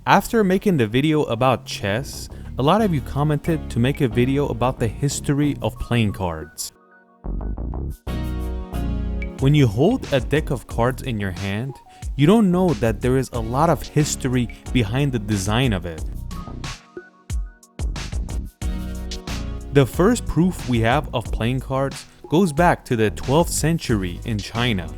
After making the video about chess, a lot of you commented to make a video about the history of playing cards. When you hold a deck of cards in your hand, you don't know that there is a lot of history behind the design of it. The first proof we have of playing cards goes back to the 12th century in China.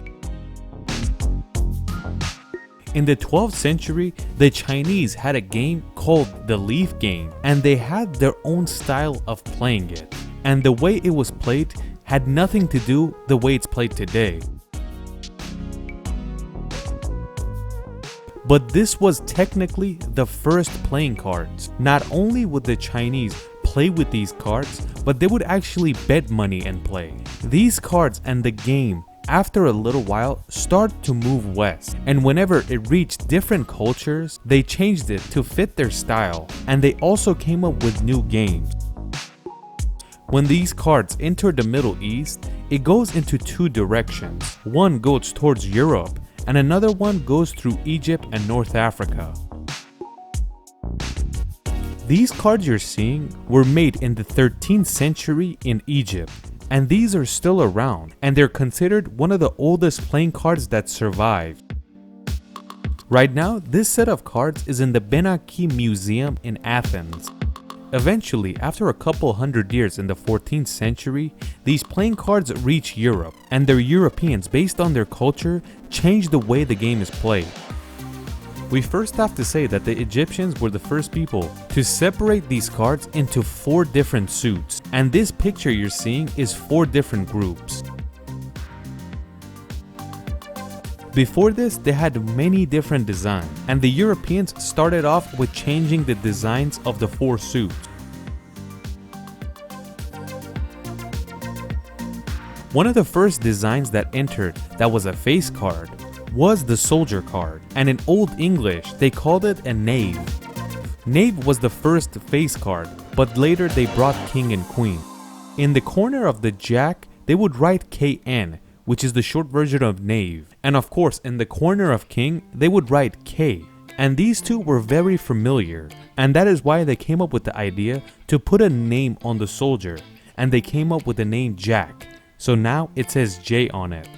In the 12th century, the Chinese had a game called the leaf game, and they had their own style of playing it. And the way it was played had nothing to do the way it's played today. But this was technically the first playing cards. Not only would the Chinese play with these cards, but they would actually bet money and play. These cards and the game, after a little while, start to move west, and whenever it reached different cultures, they changed it to fit their style, and they also came up with new games. When these cards enter the Middle East, it goes into two directions. One goes towards Europe, and another one goes through Egypt and North Africa. These cards you're seeing were made in the 13th century in Egypt, and these are still around, and they're considered one of the oldest playing cards that survived. Right now, this set of cards is in the Benaki Museum in Athens. Eventually, after a couple hundred years in the 14th century, these playing cards reach Europe, and their Europeans, based on their culture, change the way the game is played. We first have to say that the Egyptians were the first people to separate these cards into 4 different suits, and this picture you're seeing is 4 different groups. Before this, they had many different designs, and the Europeans started off with changing the designs of the 4 suits. One of the first designs that entered that was a face card was the soldier card, and in Old English they called it a knave. Knave was the first face card, but later they brought king and queen. In the corner of the jack, they would write KN, which is the short version of knave, and of course in the corner of king they would write K, and these two were very familiar, and that is why they came up with the idea to put a name on the soldier, and they came up with the name Jack, so now it says J on it.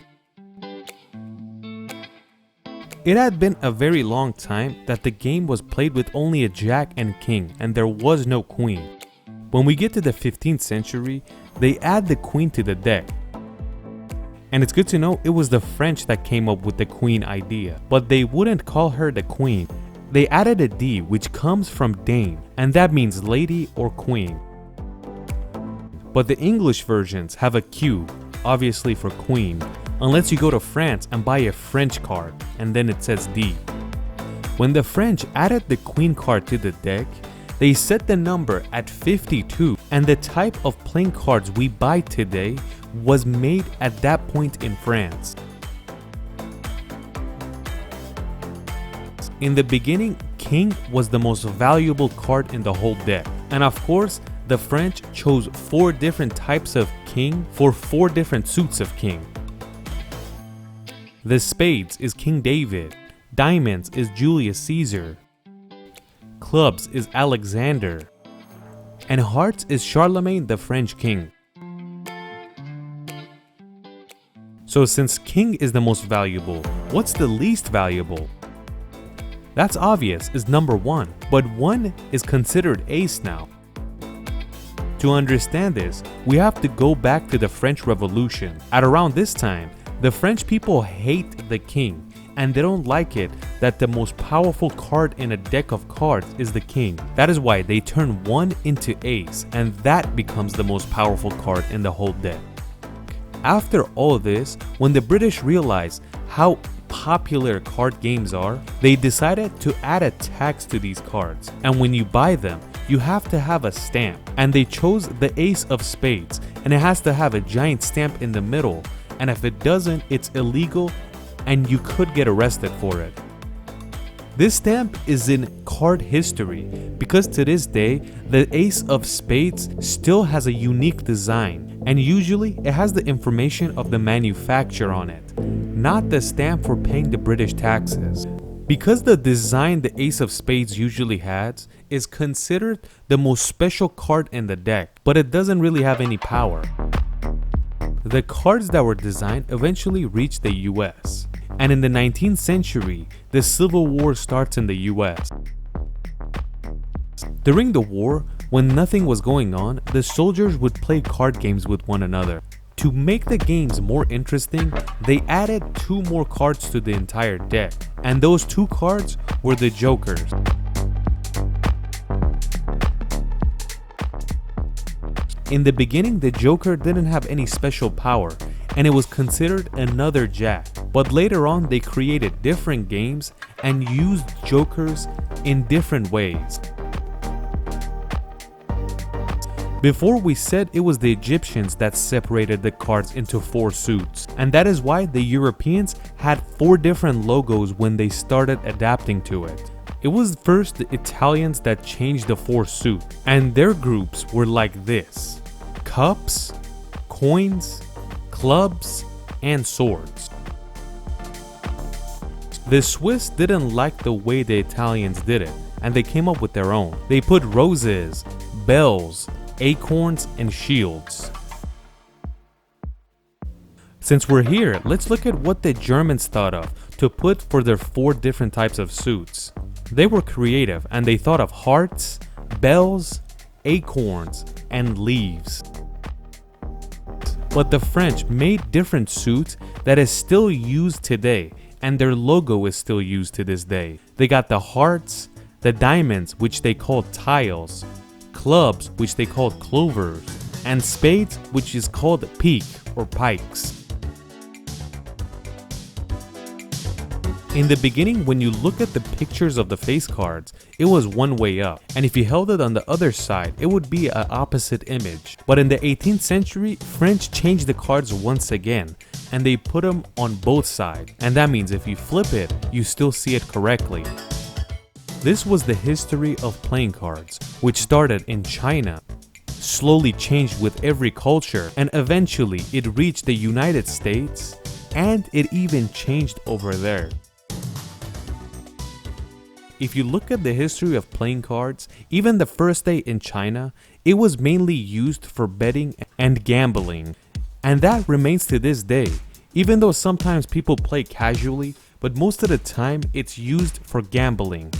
It had been a very long time that the game was played with only a jack and king, and there was no queen. When we get to the 15th century, they add the queen to the deck. And it's good to know it was the French that came up with the queen idea, but they wouldn't call her the queen. They added a D, which comes from dame, and that means lady or queen. But the English versions have a Q, obviously for queen, unless you go to France and buy a French card, and then it says D. When the French added the queen card to the deck, they set the number at 52, and the type of playing cards we buy today was made at that point in France. In the beginning, king was the most valuable card in the whole deck, and of course, the French chose 4 different types of king for 4 different suits of king. The spades is King David, diamonds is Julius Caesar, clubs is Alexander, and hearts is Charlemagne the French king. So since king is the most valuable, what's the least valuable? That's obvious, is number 1, but 1 is considered ace now. To understand this, we have to go back to the French Revolution. At around this time, the French people hate the king, and they don't like it that the most powerful card in a deck of cards is the king. That is why they turn 1 into ace, and that becomes the most powerful card in the whole deck. After all this, when the British realized how popular card games are, they decided to add a tax to these cards, and when you buy them, you have to have a stamp, and they chose the ace of spades, and it has to have a giant stamp in the middle, and if it doesn't, it's illegal and you could get arrested for it. This stamp is in card history because to this day, the ace of spades still has a unique design, and usually it has the information of the manufacturer on it, not the stamp for paying the British taxes. Because the design the Ace of Spades usually has is considered the most special card in the deck, but it doesn't really have any power. The cards that were designed eventually reached the US, and in the 19th century, the Civil War starts in the US. During the war, when nothing was going on, the soldiers would play card games with one another. To make the games more interesting, they added 2 more cards to the entire deck, and those 2 cards were the Jokers. In the beginning, the Joker didn't have any special power, and it was considered another Jack. But later on, they created different games and used Jokers in different ways. Before, we said it was the Egyptians that separated the cards into 4 suits, and that is why the Europeans had 4 different logos when they started adapting to it. It was first the Italians that changed the 4 suit, and their groups were like this: cups, coins, clubs, and swords. The Swiss didn't like the way the Italians did it, and they came up with their own. They put roses, bells, acorns, and shields. Since we're here, let's look at what the Germans thought of to put for their 4 different types of suits. They were creative and they thought of hearts, bells, acorns, and leaves. But the French made different suits that is still used today, and their logo is still used to this day. They got the hearts, the diamonds, which they called tiles, clubs, which they called clovers, and spades, which is called pike or pikes. In the beginning, when you look at the pictures of the face cards, it was one way up, and if you held it on the other side, it would be an opposite image. But in the 18th century, French changed the cards once again, and they put them on both sides, and that means if you flip it, you still see it correctly. This was the history of playing cards, which started in China, slowly changed with every culture, and eventually it reached the United States, and it even changed over there. If you look at the history of playing cards, even the first day in China, it was mainly used for betting and gambling. And that remains to this day, even though sometimes people play casually, but most of the time it's used for gambling.